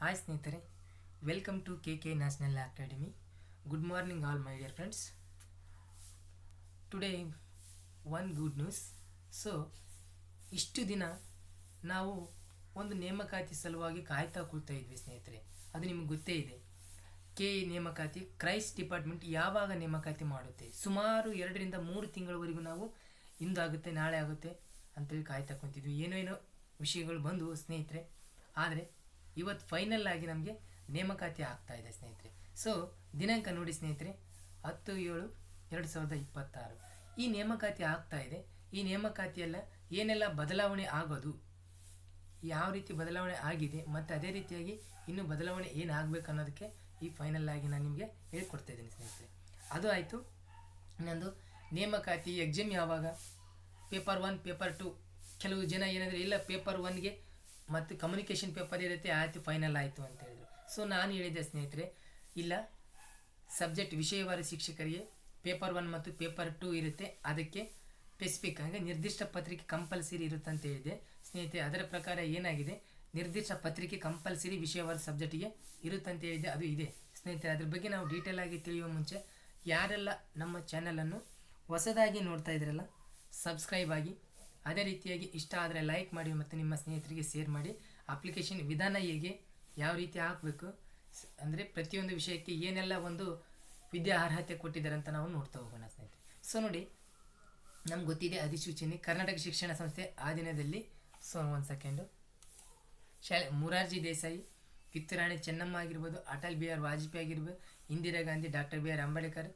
Hi ಸ್ನೇಹಿತರೆ, welcome to KK national academy. Good morning all my dear friends. Today one good news. So ಇಷ್ಟು ದಿನ ನಾವು ಒಂದು ನೇಮಕಾತಿ ಸಲುವಾಗಿ ಕಾಯ್ತಾ ಕೂಳ್ತಾ ಇದ್ವಿ ಸ್ನೇಹಿತರೆ. ಅದು ನಿಮಗೆ ಗೊತ್ತೇ ಇದೆ. ನೇಮಕಾತಿ ಕ್ರೈಸ್ಟ್ ಡಿಪಾರ್ಟ್ಮೆಂಟ್ ಯಾವಾಗ ನೇಮಕಾತಿ ಮಾಡುತ್ತೆ, ಸುಮಾರು 2-3 ತಿಂಗಳವರೆಗೂ ನಾವು ಇಂದಾಗುತ್ತೆ ನಾಳೆ ಆಗುತ್ತೆ ಅಂತೇಳಿ ಕಾಯ್ತಾ ಕುಂತಿದ್ವಿ. ಏನೋ ವಿಷಯಗಳು ಬಂದವು ಸ್ನೇಹಿತರೆ. ಆದರೆ ಇವತ್ತು ಫೈನಲ್ ಆಗಿ ನಮಗೆ ನೇಮಕಾತಿ ಆಗ್ತಾ ಇದೆ ಸ್ನೇಹಿತರೆ. ಸೊ ದಿನಾಂಕ ನೋಡಿ ಸ್ನೇಹಿತರೆ, 10/7/2026 ಈ ನೇಮಕಾತಿ ಆಗ್ತಾ ಇದೆ. ಈ ನೇಮಕಾತಿಯೆಲ್ಲ ಏನೆಲ್ಲ ಬದಲಾವಣೆ ಆಗೋದು, ಯಾವ ರೀತಿ ಬದಲಾವಣೆ ಆಗಿದೆ ಮತ್ತು ಅದೇ ರೀತಿಯಾಗಿ ಇನ್ನೂ ಬದಲಾವಣೆ ಏನಾಗಬೇಕು ಅನ್ನೋದಕ್ಕೆ ಈ ಫೈನಲ್ ಆಗಿ ನಾನು ನಿಮಗೆ ಹೇಳ್ಕೊಡ್ತಾ ಇದ್ದೀನಿ ಸ್ನೇಹಿತರೆ. ಅದು ಆಯಿತು. ಇನ್ನೊಂದು ನೇಮಕಾತಿ ಎಕ್ಸಾಮ್ ಯಾವಾಗ, ಪೇಪರ್ 1 ಪೇಪರ್ 2. ಕೆಲವು ಜನ ಏನಂದರೆ ಇಲ್ಲ ಪೇಪರ್ 1ಗೆ ಮತ್ತು ಕಮ್ಯುನಿಕೇಷನ್ ಪೇಪರ್ ಇರುತ್ತೆ, ಆಯಿತು ಫೈನಲ್ ಆಯಿತು ಅಂತ ಹೇಳಿದರು. ಸೊ ನಾನು ಹೇಳಿದೆ ಸ್ನೇಹಿತರೆ, ಇಲ್ಲ ಸಬ್ಜೆಕ್ಟ್ ವಿಷಯವಾರು ಶಿಕ್ಷಕರಿಗೆ ಪೇಪರ್ 1 ಮತ್ತು ಪೇಪರ್ 2 ಇರುತ್ತೆ, ಅದಕ್ಕೆ ಸ್ಪೆಸಿಫಿಕ್ ಆಗಿ ನಿರ್ದಿಷ್ಟ ಪತ್ರಿಕೆ ಕಂಪಲ್ಸರಿ ಇರುತ್ತೆ ಅಂತ ಹೇಳಿದೆ ಸ್ನೇಹಿತರೆ. ಅದರ ಪ್ರಕಾರ ಏನಾಗಿದೆ, ನಿರ್ದಿಷ್ಟ ಪತ್ರಿಕೆ ಕಂಪಲ್ಸರಿ ವಿಷಯವಾರು ಸಬ್ಜೆಕ್ಟಿಗೆ ಇರುತ್ತಂತ ಹೇಳಿದೆ, ಅದು ಇದೆ ಸ್ನೇಹಿತರೆ. ಅದ್ರ ಬಗ್ಗೆ ನಾವು ಡೀಟೇಲ್ ಆಗಿ ತಿಳಿಯುವ ಮುಂಚೆ ಯಾರೆಲ್ಲ ನಮ್ಮ ಚಾನಲನ್ನು ಹೊಸದಾಗಿ ನೋಡ್ತಾ ಇದ್ರಲ್ಲ ಸಬ್ಸ್ಕ್ರೈಬ್ ಆಗಿ, ಅದೇ ರೀತಿಯಾಗಿ ಇಷ್ಟ ಆದರೆ ಲೈಕ್ ಮಾಡಿ ಮತ್ತು ನಿಮ್ಮ ಸ್ನೇಹಿತರಿಗೆ ಶೇರ್ ಮಾಡಿ. ಅಪ್ಲಿಕೇಶನ್ ವಿಧಾನ ಹೇಗೆ, ಯಾವ ರೀತಿ ಹಾಕಬೇಕು ಅಂದರೆ ಪ್ರತಿಯೊಂದು ವಿಷಯಕ್ಕೆ ಏನೆಲ್ಲ ಒಂದು ವಿದ್ಯಾ ಅರ್ಹತೆ ಕೊಟ್ಟಿದ್ದಾರೆ ಅಂತ ನಾವು ನೋಡ್ತಾ ಹೋಗೋಣ ಸ್ನೇಹಿತರೆ. ಸೊ ನೋಡಿ, ನಮ್ಗೆ ಗೊತ್ತಿದೆ ಅಧಿಸೂಚನೆ ಕರ್ನಾಟಕ ಶಿಕ್ಷಣ ಸಂಸ್ಥೆ ಆಧೀನದಲ್ಲಿ. ಸೊ ಒಂದು ಸೆಕೆಂಡು, ಮೊರಾರ್ಜಿ ದೇಸಾಯಿ, ಕಿತ್ತೂರಾಣಿ ಚೆನ್ನಮ್ಮ ಆಗಿರ್ಬೋದು, ಅಟಲ್ ಬಿಹಾರಿ ವಾಜಪೇಯಿ ಆಗಿರ್ಬೋದು, Indira Gandhi, doctor B R Ambedkar.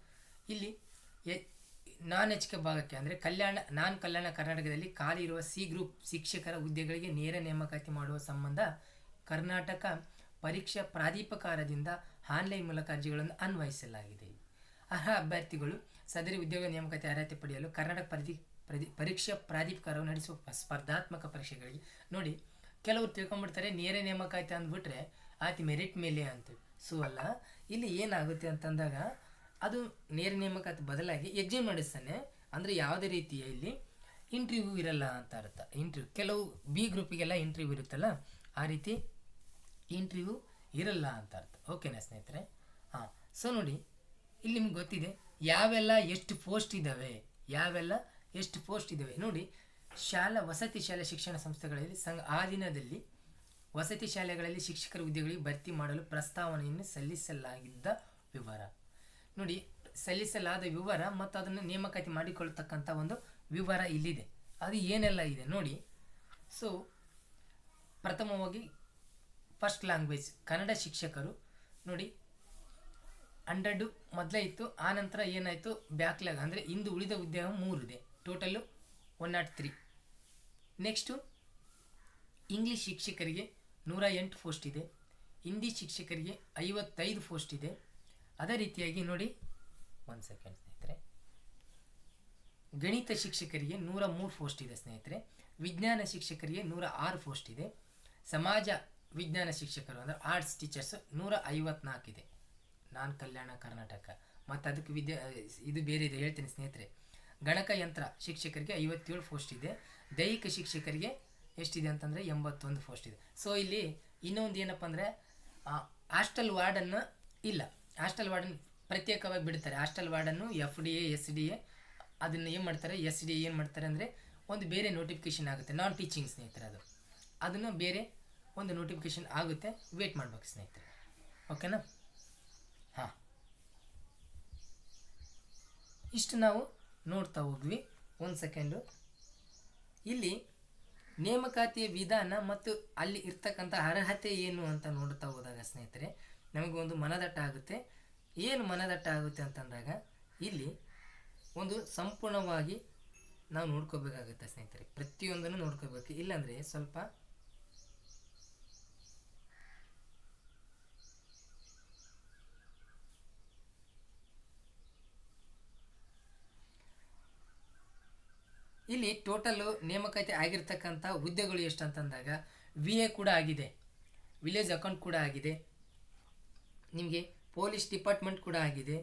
ಇಲ್ಲಿ ನಾನ್ ಎಚ್ಕೆ ಭಾಗಕ್ಕೆ ಅಂದರೆ ಕಲ್ಯಾಣ ಕರ್ನಾಟಕದಲ್ಲಿ ಖಾಲಿ ಇರುವ ಸಿ ಗ್ರೂಪ್ ಶಿಕ್ಷಕರ ಹುದ್ದೆಗಳಿಗೆ ನೇರ ನೇಮಕಾತಿ ಮಾಡುವ ಸಂಬಂಧ ಕರ್ನಾಟಕ ಪರೀಕ್ಷಾ ಪ್ರಾಧಿಕಾರದಿಂದ ಆನ್ಲೈನ್ ಮೂಲಕ ಅರ್ಜಿಗಳನ್ನು ಅನ್ವಯಿಸಲಾಗಿದೆ. ಅರ್ಹ ಅಭ್ಯರ್ಥಿಗಳು ಸದರಿ ಉದ್ಯೋಗ ನೇಮಕಾತಿ ಅರ್ಹತೆ ಪಡೆಯಲು ಕರ್ನಾಟಕ ಪರೀಕ್ಷಾ ಪ್ರಾಧಿಕಾರವು ನಡೆಸುವ ಸ್ಪರ್ಧಾತ್ಮಕ ಪರೀಕ್ಷೆಗಳಿಗೆ ನೋಡಿ, ಕೆಲವರು ತಿಳ್ಕೊಂಡ್ಬಿಡ್ತಾರೆ ನೇರ ನೇಮಕಾತಿ ಅಂದ್ಬಿಟ್ರೆ ಆಯ್ತು ಮೆರಿಟ್ ಮೇಲೆ ಅಂತೇಳಿ. ಸೊ ಅಲ್ಲ, ಇಲ್ಲಿ ಏನಾಗುತ್ತೆ ಅಂತಂದಾಗ ಅದು ನೇರ ನೇಮಕಾತಿ ಬದಲಾಗಿ ಎಕ್ಸಾಮ್ ನಡೆಸ್ತಾನೆ. ಅಂದರೆ ಯಾವುದೇ ರೀತಿಯ ಇಲ್ಲಿ ಇಂಟರ್ವ್ಯೂ ಇರಲ್ಲ ಅಂತ ಅರ್ಥ. ಕೆಲವು ಬಿ ಗ್ರೂಪಿಗೆಲ್ಲ ಇಂಟರ್ವ್ಯೂ ಇರುತ್ತಲ್ಲ, ಆ ರೀತಿ ಇಂಟರ್ವ್ಯೂ ಇರಲ್ಲ ಅಂತ ಅರ್ಥ. ಓಕೆನಾ ಸ್ನೇಹಿತರೆ? ಹಾಂ. ಸೊ ನೋಡಿ, ಇಲ್ಲಿ ನಿಮ್ಗೆ ಗೊತ್ತಿದೆ ಯಾವೆಲ್ಲ ಎಷ್ಟು ಪೋಸ್ಟ್ ಇದ್ದಾವೆ ನೋಡಿ. ವಸತಿ ಶಾಲೆ ಶಿಕ್ಷಣ ಸಂಸ್ಥೆಗಳಲ್ಲಿ ಆಧೀನದಲ್ಲಿ ವಸತಿ ಶಾಲೆಗಳಲ್ಲಿ ಶಿಕ್ಷಕರ ಹುದ್ದೆಗಳಿಗೆ ಭರ್ತಿ ಮಾಡಲು ಪ್ರಸ್ತಾವನೆಯನ್ನು ಸಲ್ಲಿಸಲಾಗಿದ್ದ ವಿವರ ನೋಡಿ, ಸಲ್ಲಿಸಲಾದ ವಿವರ ಮತ್ತು ಅದನ್ನು ನೇಮಕಾತಿ ಮಾಡಿಕೊಳ್ತಕ್ಕಂಥ ಒಂದು ವಿವರ ಇಲ್ಲಿದೆ. ಅದು ಏನೆಲ್ಲ ಇದೆ ನೋಡಿ. ಸೊ ಪ್ರಥಮವಾಗಿ ಫಸ್ಟ್ ಲ್ಯಾಂಗ್ವೇಜ್ ಕನ್ನಡ ಶಿಕ್ಷಕರು ನೋಡಿ, 100 ಮೊದಲೇ ಇತ್ತು. ಆನಂತರ ಏನಾಯಿತು, ಬ್ಯಾಕ್ಲಾಗ್ ಅಂದರೆ ಇಂದು ಉಳಿದ ಹುದ್ದೆ 3 ಇದೆ, ಟೋಟಲ್ಲು 103. ನೆಕ್ಸ್ಟು ಇಂಗ್ಲೀಷ್ ಶಿಕ್ಷಕರಿಗೆ 108 ಪೋಸ್ಟ್ ಇದೆ. ಹಿಂದಿ ಶಿಕ್ಷಕರಿಗೆ 55 ಪೋಸ್ಟ್ ಇದೆ. ಅದೇ ರೀತಿಯಾಗಿ ನೋಡಿ, ಒಂದು ಸೆಕೆಂಡ್ ಸ್ನೇಹಿತರೆ, ಗಣಿತ ಶಿಕ್ಷಕರಿಗೆ 103 ಪೋಸ್ಟ್ ಇದೆ ಸ್ನೇಹಿತರೆ. ವಿಜ್ಞಾನ ಶಿಕ್ಷಕರಿಗೆ 106 ಪೋಸ್ಟ್ ಇದೆ. ಸಮಾಜ ವಿಜ್ಞಾನ ಶಿಕ್ಷಕರು ಅಂದರೆ ಆರ್ಟ್ಸ್ ಟೀಚರ್ಸ್ 154 ಇದೆ, ಕಲ್ಯಾಣ ಕರ್ನಾಟಕ. ಮತ್ತು ಅದಕ್ಕೆ ಇದು ಬೇರೆ ಇದೆ, ಹೇಳ್ತೀನಿ ಸ್ನೇಹಿತರೆ. ಗಣಕಯಂತ್ರ ಶಿಕ್ಷಕರಿಗೆ 57 ಪೋಸ್ಟ್ ಇದೆ. ದೈಹಿಕ ಶಿಕ್ಷಕರಿಗೆ ಎಷ್ಟಿದೆ ಅಂತಂದರೆ 81 ಪೋಸ್ಟ್ ಇದೆ. ಸೊ ಇಲ್ಲಿ ಇನ್ನೊಂದು ಏನಪ್ಪ ಅಂದರೆ ಹಾಸ್ಟೆಲ್ ವಾರ್ಡನ್ನು ಇಲ್ಲ, ಹಾಸ್ಟೆಲ್ ವಾರ್ಡನ್ ಪ್ರತ್ಯೇಕವಾಗಿ ಬಿಡ್ತಾರೆ. ಹಾಸ್ಟೆಲ್ ವಾರ್ಡನ್ನು FDA SDA ಅದನ್ನು ಏನು ಮಾಡ್ತಾರೆ, SDA ಏನು ಮಾಡ್ತಾರೆ ಅಂದರೆ ಒಂದು ಬೇರೆ ನೋಟಿಫಿಕೇಷನ್ ಆಗುತ್ತೆ, ನಾನ್ ಟೀಚಿಂಗ್ ಸ್ನೇಹಿತರೆ. ಅದನ್ನು ಬೇರೆ ಒಂದು ನೋಟಿಫಿಕೇಷನ್ ಆಗುತ್ತೆ, ವೇಟ್ ಮಾಡ್ಬೇಕು ಸ್ನೇಹಿತರೆ. ಓಕೆನಾ? ಹಾಂ, ಇಷ್ಟು ನಾವು ನೋಡ್ತಾ ಹೋಗ್ವಿ. ಒಂದು ಸೆಕೆಂಡು, ಇಲ್ಲಿ ನೇಮಕಾತಿಯ ವಿಧಾನ ಮತ್ತು ಅಲ್ಲಿ ಇರ್ತಕ್ಕಂಥ ಅರ್ಹತೆ ಏನು ಅಂತ ನೋಡ್ತಾ ಹೋದಾಗ ಸ್ನೇಹಿತರೆ, ನಮಗೆ ಒಂದು ಮನದಟ್ಟ ಆಗುತ್ತೆ. ಏನು ಮನದಟ್ಟ ಆಗುತ್ತೆ ಅಂತಂದಾಗ ಇಲ್ಲಿ ಒಂದು ಸಂಪೂರ್ಣವಾಗಿ ನಾವು ನೋಡ್ಕೋಬೇಕಾಗುತ್ತೆ ಸ್ನೇಹಿತರೆ, ಪ್ರತಿಯೊಂದನ್ನು ನೋಡ್ಕೋಬೇಕು. ಇಲ್ಲಾಂದರೆ ಸ್ವಲ್ಪ ಇಲ್ಲಿ ಟೋಟಲ್ಲು ನೇಮಕಾತಿ ಆಗಿರ್ತಕ್ಕಂಥ ಹುದ್ದೆಗಳು ಎಷ್ಟು ಅಂತಂದಾಗ VA ಕೂಡ ಆಗಿದೆ, ವಿಲೇಜ್ ಅಕೌಂಟ್ ಕೂಡ ಆಗಿದೆ, ನಿಮಗೆ ಪೊಲೀಸ್ ಡಿಪಾರ್ಟ್ಮೆಂಟ್ ಕೂಡ ಆಗಿದೆ,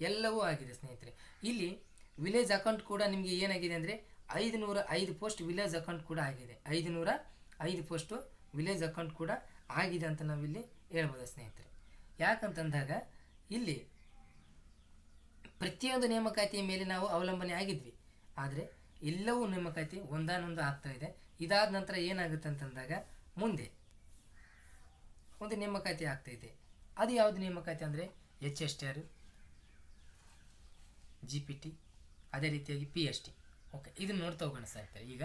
ಎಲ್ಲವೂ ಆಗಿದೆ ಸ್ನೇಹಿತರೆ. ಇಲ್ಲಿ ವಿಲೇಜ್ ಅಕೌಂಟ್ ಕೂಡ ನಿಮಗೆ ಏನಾಗಿದೆ ಅಂದರೆ 505 ಪೋಸ್ಟ್ ವಿಲೇಜ್ ಅಕೌಂಟ್ ಕೂಡ ಆಗಿದೆ. 505 ಪೋಸ್ಟು ವಿಲೇಜ್ ಅಕೌಂಟ್ ಕೂಡ ಆಗಿದೆ ಅಂತ ನಾವಿಲ್ಲಿ ಹೇಳ್ಬೋದು ಸ್ನೇಹಿತರೆ. ಯಾಕಂತಂದಾಗ ಇಲ್ಲಿ ಪ್ರತಿಯೊಂದು ನೇಮಕಾತಿಯ ಮೇಲೆ ನಾವು ಅವಲಂಬನೆ ಆಗಿದ್ವಿ, ಆದರೆ ಎಲ್ಲವೂ ನೇಮಕಾತಿ ಒಂದಾನೊಂದು ಆಗ್ತಾ ಇದೆ. ಇದಾದ ನಂತರ ಏನಾಗುತ್ತೆ ಅಂತಂದಾಗ ಮುಂದೆ ಒಂದು ನೇಮಕಾತಿ ಆಗ್ತಾಯಿದೆ. ಅದು ಯಾವುದು ನೇಮಕಾತಿ ಅಂದರೆ HSTR, GPT, ಅದೇ ರೀತಿಯಾಗಿ PST. ಓಕೆ, ಇದನ್ನು ನೋಡ್ತಾ ಹೋಗೋಣ ಸ್ನೇಹಿತರೆ. ಈಗ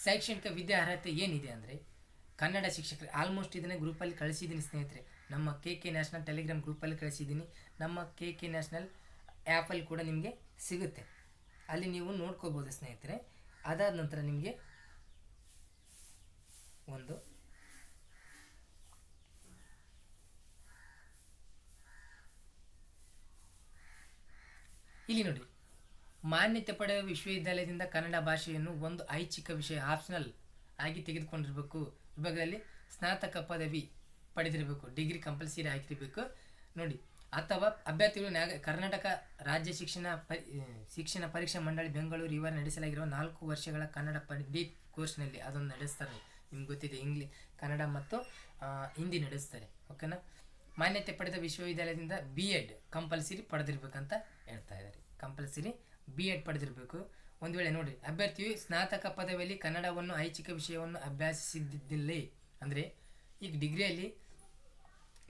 ಶೈಕ್ಷಣಿಕ ವಿದ್ಯಾರ್ಹತೆ ಏನಿದೆ ಅಂದರೆ ಕನ್ನಡ ಶಿಕ್ಷಕರು ಆಲ್ಮೋಸ್ಟ್ ಇದನ್ನೇ ಗ್ರೂಪಲ್ಲಿ ಕಳಿಸಿದ್ದೀನಿ ಸ್ನೇಹಿತರೆ. ನಮ್ಮ KK ನ್ಯಾಷನಲ್ ಟೆಲಿಗ್ರಾಮ್ ಗ್ರೂಪಲ್ಲಿ ಕಳಿಸಿದ್ದೀನಿ. ನಮ್ಮ KK ನ್ಯಾಷನಲ್ ಆ್ಯಪಲ್ಲಿ ಕೂಡ ನಿಮಗೆ ಸಿಗುತ್ತೆ, ಅಲ್ಲಿ ನೀವು ನೋಡ್ಕೋಬೋದು ಸ್ನೇಹಿತರೆ. ಅದಾದ ನಂತರ ನಿಮಗೆ ಒಂದು ಇಲ್ಲಿ ನೋಡಿ, ಮಾನ್ಯತೆ ಪಡೆಯುವ ವಿಶ್ವವಿದ್ಯಾಲಯದಿಂದ ಕನ್ನಡ ಭಾಷೆಯನ್ನು ಒಂದು ಐಚ್ಛಿಕ ವಿಷಯ ಆಪ್ಷನಲ್ ಆಗಿ ತೆಗೆದುಕೊಂಡಿರಬೇಕು. ವಿಭಾಗದಲ್ಲಿ ಸ್ನಾತಕ ಪದವಿ ಪಡೆದಿರಬೇಕು, ಡಿಗ್ರಿ ಕಂಪಲ್ಸರಿ ಆಗಿರಬೇಕು ನೋಡಿ. ಅಥವಾ ಅಭ್ಯರ್ಥಿಗಳು ಕರ್ನಾಟಕ ರಾಜ್ಯ ಶಿಕ್ಷಣ ಪರೀಕ್ಷಾ ಮಂಡಳಿ ಬೆಂಗಳೂರು ಇವರು ನಡೆಸಲಾಗಿರುವ 4 ವರ್ಷಗಳ ಕನ್ನಡ ಡೀಪ್ ಕೋರ್ಸ್ನಲ್ಲಿ ಅದೊಂದು ನಡೆಸ್ತಾರೆ. ನಿಮ್ಗೆ ಗೊತ್ತಿದೆ, ಕನ್ನಡ ಮತ್ತು ಹಿಂದಿ ನಡೆಸ್ತಾರೆ. ಓಕೆನಾ. ಮಾನ್ಯತೆ ಪಡೆದ ವಿಶ್ವವಿದ್ಯಾಲಯದಿಂದ B.Ed ಕಂಪಲ್ಸರಿ ಪಡೆದಿರ್ಬೇಕಂತ ಹೇಳ್ತಾ ಇದ್ದಾರೆ. Compulsory B.Ed ಪಡೆದಿರಬೇಕು. ಒಂದು ವೇಳೆ ನೋಡಿ, ಅಭ್ಯರ್ಥಿಯು ಸ್ನಾತಕ ಪದವಿಯಲ್ಲಿ ಕನ್ನಡವನ್ನು ಐಚ್ಛಿಕ ವಿಷಯವನ್ನು ಅಭ್ಯಾಸಿಸಿದ್ದಿಲ್ಲೇ ಅಂದರೆ ಈಗ ಡಿಗ್ರಿಯಲ್ಲಿ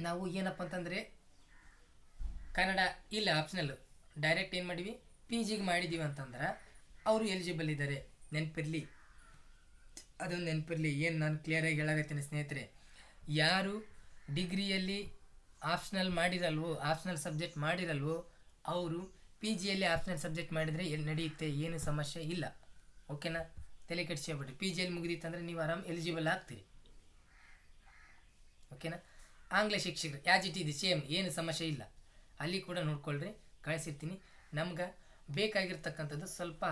ನಾವು ಏನಪ್ಪ ಅಂತಂದರೆ ಕನ್ನಡ ಇಲ್ಲ ಆಪ್ಷನಲ್ಲು, ಡೈರೆಕ್ಟ್ ಏನು ಮಾಡಿವಿ PG ಮಾಡಿದ್ದೀವಿ ಅಂತಂದ್ರೆ ಅವರು ಎಲಿಜಿಬಲ್ ಇದ್ದಾರೆ. ನೆನಪಿರಲಿ, ಅದೊಂದು ನೆನಪಿರಲಿ. ಏನು ನಾನು ಕ್ಲಿಯರಾಗಿ ಹೇಳಾಗತ್ತೀನಿ ಸ್ನೇಹಿತರೆ, ಯಾರು ಡಿಗ್ರಿಯಲ್ಲಿ ಆಪ್ಷನಲ್ ಮಾಡಿರಲ್ವೋ, ಆಪ್ಷನಲ್ ಸಬ್ಜೆಕ್ಟ್ ಮಾಡಿರಲ್ವೋ, ಅವರು PGಯಲ್ಲಿ ಆಪ್ಷನಲ್ ಸಬ್ಜೆಕ್ಟ್ ಮಾಡಿದರೆ ಎಲ್ಲಿ ನಡೆಯುತ್ತೆ, ಏನು ಸಮಸ್ಯೆ ಇಲ್ಲ. ಓಕೆನಾ. ತಲೆ ಕೆಡಿಸ್ಕೊಬೇಡಿ. PGಯಲ್ಲಿ ಮುಗಿದಿತ್ತಂದರೆ ನೀವು ಆರಾಮ್ ಎಲಿಜಿಬಲ್ ಆಗ್ತೀರಿ. ಓಕೆನಾ. ಆಂಗ್ಲ ಶಿಕ್ಷಕರು ಆ್ಯಸ್ ಇಟ್ ಇದೆ ಸೇಮ್, ಏನು ಸಮಸ್ಯೆ ಇಲ್ಲ. ಅಲ್ಲಿ ಕೂಡ ನೋಡ್ಕೊಳ್ರಿ, ಕಳಿಸಿರ್ತೀನಿ. ನಮ್ಗೆ ಬೇಕಾಗಿರ್ತಕ್ಕಂಥದ್ದು ಸ್ವಲ್ಪ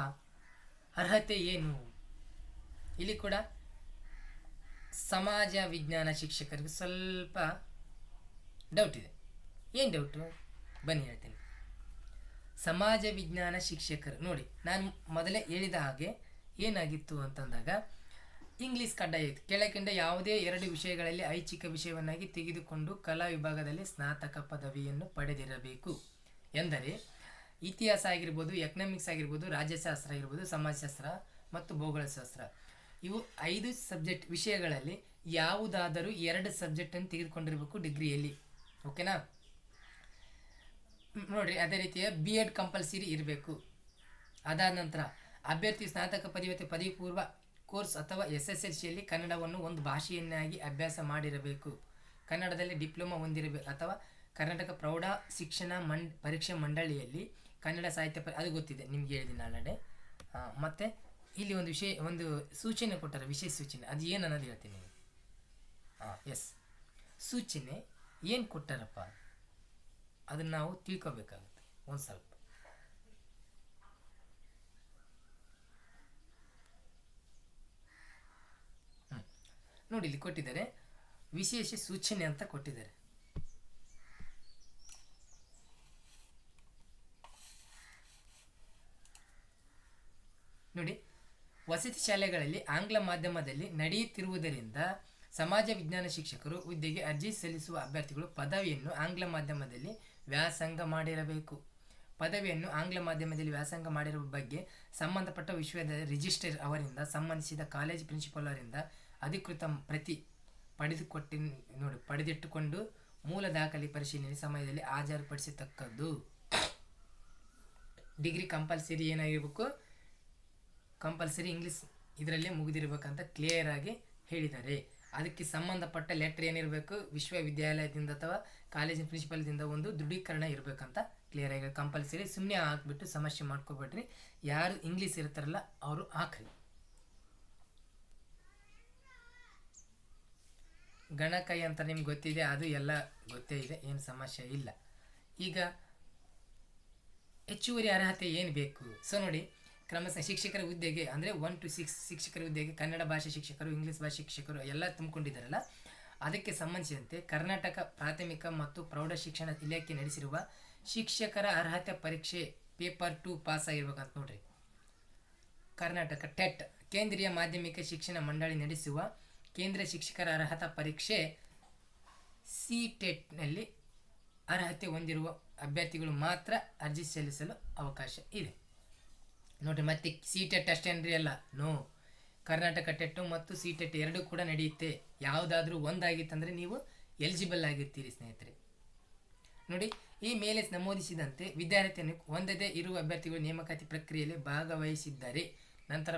ಅರ್ಹತೆ ಏನು, ಇಲ್ಲಿ ಕೂಡ ಸಮಾಜ ವಿಜ್ಞಾನ ಶಿಕ್ಷಕರಿಗೆ ಸ್ವಲ್ಪ ಡೌಟ್ ಇದೆ. ಏನು ಡೌಟು ಬನ್ನಿ ಹೇಳ್ತೀನಿ. ಸಮಾಜ ವಿಜ್ಞಾನ ಶಿಕ್ಷಕರು ನೋಡಿ, ನಾನು ಮೊದಲೇ ಹೇಳಿದ ಹಾಗೆ ಏನಾಗಿತ್ತು ಅಂತಂದಾಗ ಇಂಗ್ಲೀಷ್ ಕಡ್ಡಾಯ ಇತ್ತು. ಕೆಳಕಂಡ ಯಾವುದೇ 2 ವಿಷಯಗಳಲ್ಲಿ ಐಚ್ಛಿಕ ವಿಷಯವನ್ನಾಗಿ ತೆಗೆದುಕೊಂಡು ಕಲಾ ವಿಭಾಗದಲ್ಲಿ ಸ್ನಾತಕ ಪದವಿಯನ್ನು ಪಡೆದಿರಬೇಕು ಎಂದರೆ ಇತಿಹಾಸ ಆಗಿರ್ಬೋದು, ಎಕನಾಮಿಕ್ಸ್ ಆಗಿರ್ಬೋದು, ರಾಜ್ಯಶಾಸ್ತ್ರ ಆಗಿರ್ಬೋದು, ಸಮಾಜಶಾಸ್ತ್ರ ಮತ್ತು ಭೂಗೋಳಶಾಸ್ತ್ರ, ಇವು 5 ಸಬ್ಜೆಕ್ಟ್ ವಿಷಯಗಳಲ್ಲಿ ಯಾವುದಾದರೂ 2 ಸಬ್ಜೆಕ್ಟನ್ನು ತೆಗೆದುಕೊಂಡಿರಬೇಕು ಡಿಗ್ರಿಯಲ್ಲಿ. ಓಕೆನಾ. ನೋಡಿರಿ, ಅದೇ ರೀತಿಯ B.Ed ಕಂಪಲ್ಸರಿ ಇರಬೇಕು. ಅದಾದ ನಂತರ ಅಭ್ಯರ್ಥಿ ಸ್ನಾತಕ ಪದವಿ ಅಥವಾ ಪದವಿ ಪೂರ್ವ ಕೋರ್ಸ್ ಅಥವಾ SSLCಯಲ್ಲಿ ಕನ್ನಡವನ್ನು ಒಂದು ಭಾಷೆಯನ್ನಾಗಿ ಅಭ್ಯಾಸ ಮಾಡಿರಬೇಕು. ಕನ್ನಡದಲ್ಲಿ ಡಿಪ್ಲೊಮಾ ಹೊಂದಿರಬೇಕು ಅಥವಾ ಕರ್ನಾಟಕ ಪ್ರೌಢ ಶಿಕ್ಷಣ ಪರೀಕ್ಷಾ ಮಂಡಳಿಯಲ್ಲಿ ಕನ್ನಡ ಸಾಹಿತ್ಯ ಅದು ಗೊತ್ತಿದೆ, ನಿಮ್ಗೆ ಹೇಳಿದ್ದೀನಿ ಆಲ್ರೆಡಿ. ಮತ್ತು ಇಲ್ಲಿ ಒಂದು ಸೂಚನೆ ಕೊಟ್ಟಾರೆ, ವಿಶೇಷ ಸೂಚನೆ. ಅದು ಏನು ಅನ್ನೋದು ಹೇಳ್ತೀನಿ. ಎಸ್, ಸೂಚನೆ ಏನು ಕೊಟ್ಟಾರಪ್ಪ ಅದನ್ನು ನಾವು ತಿಳ್ಕೊಬೇಕಾಗುತ್ತೆ ಒಂದು ಸ್ವಲ್ಪ. ನೋಡಿ, ಇಲ್ಲಿ ಕೊಟ್ಟಿದ್ದಾರೆ ವಿಶೇಷ ಸೂಚನೆ ಅಂತ ಕೊಟ್ಟಿದ್ದಾರೆ. ನೋಡಿ, ವಸತಿ ಶಾಲೆಗಳಲ್ಲಿ ಆಂಗ್ಲ ಮಾಧ್ಯಮದಲ್ಲಿ ನಡೆಯುತ್ತಿರುವುದರಿಂದ ಸಮಾಜ ವಿಜ್ಞಾನ ಶಿಕ್ಷಕರು ಹುದ್ದೆಗೆ ಅರ್ಜಿ ಸಲ್ಲಿಸುವ ಅಭ್ಯರ್ಥಿಗಳು ಪದವಿಯನ್ನು ಆಂಗ್ಲ ಮಾಧ್ಯಮದಲ್ಲಿ ವ್ಯಾಸಂಗ ಮಾಡಿರಬೇಕು. ಪದವಿಯನ್ನು ಆಂಗ್ಲ ಮಾಧ್ಯಮದಲ್ಲಿ ವ್ಯಾಸಂಗ ಮಾಡಿರುವ ಬಗ್ಗೆ ಸಂಬಂಧಪಟ್ಟ ವಿಶ್ವವಿದ್ಯಾಲಯ ರಿಜಿಸ್ಟ್ರಾರ್ ಅವರಿಂದ ಸಂಬಂಧಿಸಿದ ಕಾಲೇಜ್ ಪ್ರಿನ್ಸಿಪಾಲ್ ಅವರಿಂದ ಅಧಿಕೃತ ಪ್ರತಿ ಪಡೆದಿಟ್ಟುಕೊಂಡು ಮೂಲ ದಾಖಲೆ ಪರಿಶೀಲನೆ ಸಮಯದಲ್ಲಿ ಹಾಜರುಪಡಿಸತಕ್ಕದ್ದು. ಡಿಗ್ರಿ ಕಂಪಲ್ಸರಿ ಏನಾಗಿರಬೇಕು, ಕಂಪಲ್ಸರಿ ಇಂಗ್ಲೀಷ್ ಇದರಲ್ಲೇ ಮುಗಿದಿರಬೇಕಂತ ಕ್ಲಿಯರ್ ಆಗಿ ಹೇಳಿದ್ದಾರೆ. ಅದಕ್ಕೆ ಸಂಬಂಧಪಟ್ಟ ಲೆಟರ್ ಏನಿರಬೇಕು, ವಿಶ್ವವಿದ್ಯಾಲಯದಿಂದ ಅಥವಾ ಕಾಲೇಜಿನ ಪ್ರಿನ್ಸಿಪಲ್ದಿಂದ ಒಂದು ದೃಢೀಕರಣ ಇರಬೇಕಂತ ಕ್ಲಿಯರ್ ಆಗಿ ಕಂಪಲ್ಸರಿ. ಸುಮ್ಮನೆ ಹಾಕ್ಬಿಟ್ಟು ಸಮಸ್ಯೆ ಮಾಡ್ಕೋಬೇಡ್ರಿ. ಯಾರು ಇಂಗ್ಲೀಷ್ ಇರ್ತಾರಲ್ಲ ಅವರು ಹಾಕ್ರಿ. ಗಣಕೈ ಅಂತ ನಿಮ್ಗೆ ಗೊತ್ತಿದೆ, ಅದು ಎಲ್ಲ ಗೊತ್ತೇ ಇದೆ, ಏನು ಸಮಸ್ಯೆ ಇಲ್ಲ. ಈಗ ಹೆಚ್ಚುವರಿ ಅರ್ಹತೆ ಏನು ಬೇಕು? ಸೊ ನೋಡಿ, ಕ್ರಮಶಃ ಶಿಕ್ಷಕರ ಹುದ್ದೆಗೆ ಅಂದರೆ 1 to 6 ಶಿಕ್ಷಕರ ಹುದ್ದೆಗೆ ಕನ್ನಡ ಭಾಷೆ ಶಿಕ್ಷಕರು, ಇಂಗ್ಲೀಷ್ ಭಾಷೆ ಶಿಕ್ಷಕರು ಎಲ್ಲ ತುಂಬಿಕೊಂಡಿದ್ದಾರಲ್ಲ, ಅದಕ್ಕೆ ಸಂಬಂಧಿಸಿದಂತೆ ಕರ್ನಾಟಕ ಪ್ರಾಥಮಿಕ ಮತ್ತು ಪ್ರೌಢ ಶಿಕ್ಷಣ ಇಲಾಖೆ ನಡೆಸಿರುವ ಶಿಕ್ಷಕರ ಅರ್ಹತೆ ಪರೀಕ್ಷೆ ಪೇಪರ್ 2 ಪಾಸ್ ಆಗಿರ್ಬೇಕಂತ ನೋಡ್ರಿ. ಕರ್ನಾಟಕ ಟೆಟ್ ಕೇಂದ್ರೀಯ ಮಾಧ್ಯಮಿಕ ಶಿಕ್ಷಣ ಮಂಡಳಿ ನಡೆಸುವ ಕೇಂದ್ರ ಶಿಕ್ಷಕರ ಅರ್ಹತಾ ಪರೀಕ್ಷೆ ಸಿ ಟೆಟ್ನಲ್ಲಿ ಅರ್ಹತೆ ಹೊಂದಿರುವ ಅಭ್ಯರ್ಥಿಗಳು ಮಾತ್ರ ಅರ್ಜಿ ಸಲ್ಲಿಸಲು ಅವಕಾಶ ಇದೆ. ನೋಡಿರಿ, ಮತ್ತೆ ಸಿ ಟೆಟ್ ಅಷ್ಟೇನ್ರಿ ಅಲ್ಲ, ನೋ. ಕರ್ನಾಟಕ ಟೆಟ್ಟು ಮತ್ತು ಸಿ ಟೆಟ್ ಎರಡೂ ಕೂಡ ನಡೆಯುತ್ತೆ. ಯಾವುದಾದ್ರೂ ಒಂದಾಗಿತ್ತಂದರೆ ನೀವು ಎಲಿಜಿಬಲ್ ಆಗಿರ್ತೀರಿ ಸ್ನೇಹಿತರೆ. ನೋಡಿ, ಈ ಮೇಲೆ ನಮೂದಿಸಿದಂತೆ ವಿದ್ಯಾರ್ಥಿಯನ್ನು ಹೊಂದದೇ ಇರುವ ಅಭ್ಯರ್ಥಿಗಳು ನೇಮಕಾತಿ ಪ್ರಕ್ರಿಯೆಯಲ್ಲಿ ಭಾಗವಹಿಸಿದ್ದಾರೆ. ನಂತರ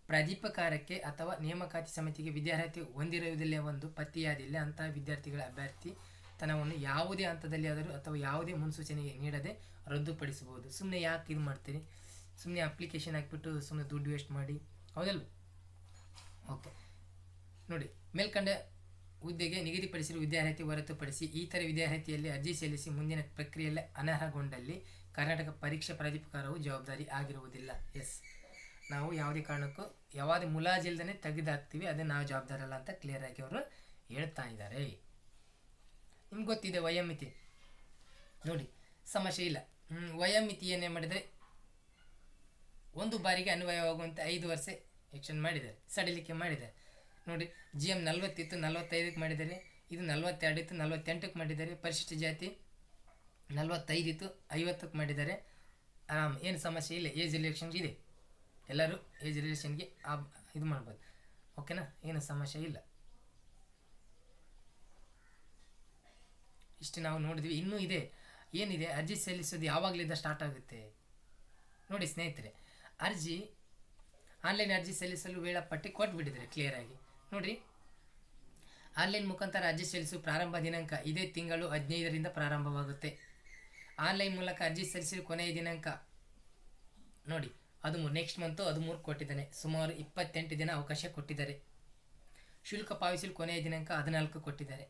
ಪ್ರಾಧಿಕಾರಕ್ಕೆ ಅಥವಾ ನೇಮಕಾತಿ ಸಮಿತಿಗೆ ವಿದ್ಯಾರ್ಥಿ ಹೊಂದಿರುವುದಿಲ್ಲವೆಂದು ಪತ್ತೆಯಾದಲ್ಲಿ ಅಂತಹ ವಿದ್ಯಾರ್ಥಿಗಳ ಅಭ್ಯರ್ಥಿತನವನ್ನು ಯಾವುದೇ ಹಂತದಲ್ಲಿ ಆದರೂ ಅಥವಾ ಯಾವುದೇ ಮುನ್ಸೂಚನೆ ನೀಡದೆ ರದ್ದುಪಡಿಸಬಹುದು. ಸುಮ್ಮನೆ ಯಾಕೆ ಇದು ಮಾಡ್ತೀರಿ? ಸುಮ್ಮನೆ ಅಪ್ಲಿಕೇಶನ್ ಹಾಕ್ಬಿಟ್ಟು ಸುಮ್ಮನೆ ದುಡ್ಡು ವೇಸ್ಟ್ ಮಾಡಿ, ಹೌದಲ್ವ? ಓಕೆ, ನೋಡಿ, ಮೇಲ್ಕಂಡ ಹುದ್ದೆಗೆ ನಿಗದಿಪಡಿಸಿರುವ ವಿದ್ಯಾರ್ಥಿ ಹೊರತುಪಡಿಸಿ ಇತರ ವಿದ್ಯಾರ್ಥಿಯಲ್ಲಿ ಅರ್ಜಿ ಸಲ್ಲಿಸಿ ಮುಂದಿನ ಪ್ರಕ್ರಿಯೆಯಲ್ಲಿ ಅನರ್ಹಗೊಂಡಲ್ಲಿ ಕರ್ನಾಟಕ ಪರೀಕ್ಷಾ ಪ್ರಾಧಿಕಾರವು ಜವಾಬ್ದಾರಿ ಆಗಿರುವುದಿಲ್ಲ. ಎಸ್, ನಾವು ಯಾವುದೇ ಕಾರಣಕ್ಕೂ ಯಾವುದೇ ಮುಲಾಜಿಲ್ದೇ ತೆಗೆದಾಕ್ತೀವಿ, ಅದನ್ನು ನಾವು ಜವಾಬ್ದಾರಲ್ಲ ಅಂತ ಕ್ಲಿಯರ್ ಆಗಿ ಅವರು ಹೇಳ್ತಾ ಇದ್ದಾರೆ. ನಿಮ್ಗೆ ಗೊತ್ತಿದೆ ವಯೋಮಿತಿ. ನೋಡಿ, ಸಮಸ್ಯೆ ಇಲ್ಲ. ವಯೋಮಿತಿ ಏನೇ ಮಾಡಿದರೆ ಒಂದು ಬಾರಿಗೆ ಅನ್ವಯವಾಗುವಂತೆ 5 ವರ್ಷ ಎಕ್ಸ್ಟೆಂಡ್ ಮಾಡಿದ್ದಾರೆ, ಸಡಿಲಿಕೆ ಮಾಡಿದ್ದಾರೆ. ನೋಡಿ, GM 40 ಇತ್ತು, 45ಕ್ಕೆ ಮಾಡಿದ್ದಾರೆ. ಇದು 42 ಇತ್ತು, 48ಕ್ಕೆ ಮಾಡಿದ್ದಾರೆ. ಪರಿಶಿಷ್ಟ ಜಾತಿ 45 ಇತ್ತು, 50ಕ್ಕೆ ಮಾಡಿದ್ದಾರೆ. ಆರಾಮ್, ಏನು ಸಮಸ್ಯೆ ಇಲ್ಲ. ಏಜ್ ರಿಲೇಷನ್ಗೆ ಇದೆ, ಎಲ್ಲರೂ ಏಜ್ ರಿಲೇಷನ್ಗೆ ಇದು ಮಾಡ್ಬೋದು. ಓಕೆನಾ, ಏನು ಸಮಸ್ಯೆ ಇಲ್ಲ. ಇಷ್ಟು ನಾವು ನೋಡಿದ್ವಿ. ಇನ್ನೂ ಇದೆ, ಏನಿದೆ, ಅರ್ಜಿ ಸಲ್ಲಿಸೋದು ಯಾವಾಗಲಿಂದ ಸ್ಟಾರ್ಟ್ ಆಗುತ್ತೆ ನೋಡಿ ಸ್ನೇಹಿತರೆ. ಆನ್ಲೈನ್ ಅರ್ಜಿ ಸಲ್ಲಿಸಲು ವೇಳಾಪಟ್ಟಿ ಕೊಟ್ಬಿಟ್ಟಿದ್ದಾರೆ ಕ್ಲಿಯರಾಗಿ. ನೋಡಿರಿ, ಆನ್ಲೈನ್ ಮುಖಾಂತರ ಅರ್ಜಿ ಸಲ್ಲಿಸುವ ಪ್ರಾರಂಭ ದಿನಾಂಕ ಇದೇ ತಿಂಗಳು 15ರಿಂದ ಪ್ರಾರಂಭವಾಗುತ್ತೆ. ಆನ್ಲೈನ್ ಮೂಲಕ ಅರ್ಜಿ ಸಲ್ಲಿಸಲು ಕೊನೆಯ ದಿನಾಂಕ ನೋಡಿ 13, ನೆಕ್ಸ್ಟ್ ಮಂತು 13 ಕೊಟ್ಟಿದ್ದಾನೆ. ಸುಮಾರು 28 ದಿನ ಅವಕಾಶ ಕೊಟ್ಟಿದ್ದಾರೆ. ಶುಲ್ಕ ಪಾವತಿಸಲು ಕೊನೆಯ ದಿನಾಂಕ 14 ಕೊಟ್ಟಿದ್ದಾರೆ.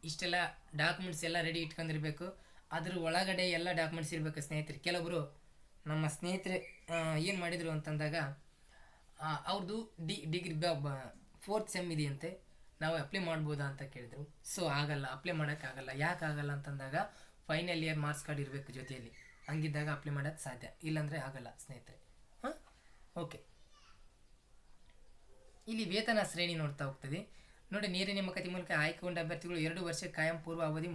ಇಷ್ಟೆಲ್ಲ ಡಾಕ್ಯುಮೆಂಟ್ಸ್ ಎಲ್ಲ ರೆಡಿ ಇಟ್ಕೊಂಡಿರಬೇಕು. ಅದ್ರ ಒಳಗಡೆ ಎಲ್ಲ ಡಾಕ್ಯುಮೆಂಟ್ಸ್ ಇರಬೇಕು ಸ್ನೇಹಿತರೆ. ಕೆಲವೊಬ್ಬರು ನಮ್ಮ ಸ್ನೇಹಿತರೆ ಏನು ಮಾಡಿದರು ಅಂತಂದಾಗ ಅವ್ರದ್ದು ಡಿಗ್ರಿ 4th ಸೆಮ್ ಇದೆಯಂತೆ, ನಾವು ಅಪ್ಲೈ ಮಾಡ್ಬೋದಾ ಅಂತ ಕೇಳಿದರು. ಸೊ ಆಗಲ್ಲ, ಅಪ್ಲೈ ಮಾಡೋಕ್ಕಾಗಲ್ಲ. ಯಾಕೆ ಆಗಲ್ಲ ಅಂತಂದಾಗ ಫೈನಲ್ ಇಯರ್ ಮಾರ್ಕ್ಸ್ ಕಾರ್ಡ್ ಇರಬೇಕು ಜೊತೆಯಲ್ಲಿ. ಹಂಗಿದ್ದಾಗ ಅಪ್ಲೈ ಮಾಡೋಕ್ಕೆ ಸಾಧ್ಯ, ಇಲ್ಲಾಂದರೆ ಆಗಲ್ಲ ಸ್ನೇಹಿತರೆ. ಓಕೆ, ಇಲ್ಲಿ ವೇತನ ಶ್ರೇಣಿ ನೋಡ್ತಾ ಹೋಗ್ತದೆ. ನೋಡಿ, ನೇರ ನೇಮಕಾತಿ ಮೂಲಕ ಆಯ್ಕೆಗೊಂಡ ಅಭ್ಯರ್ಥಿಗಳು 2 ವರ್ಷ ಕಾಯಂ ಪೂರ್ವ ಅವಧಿ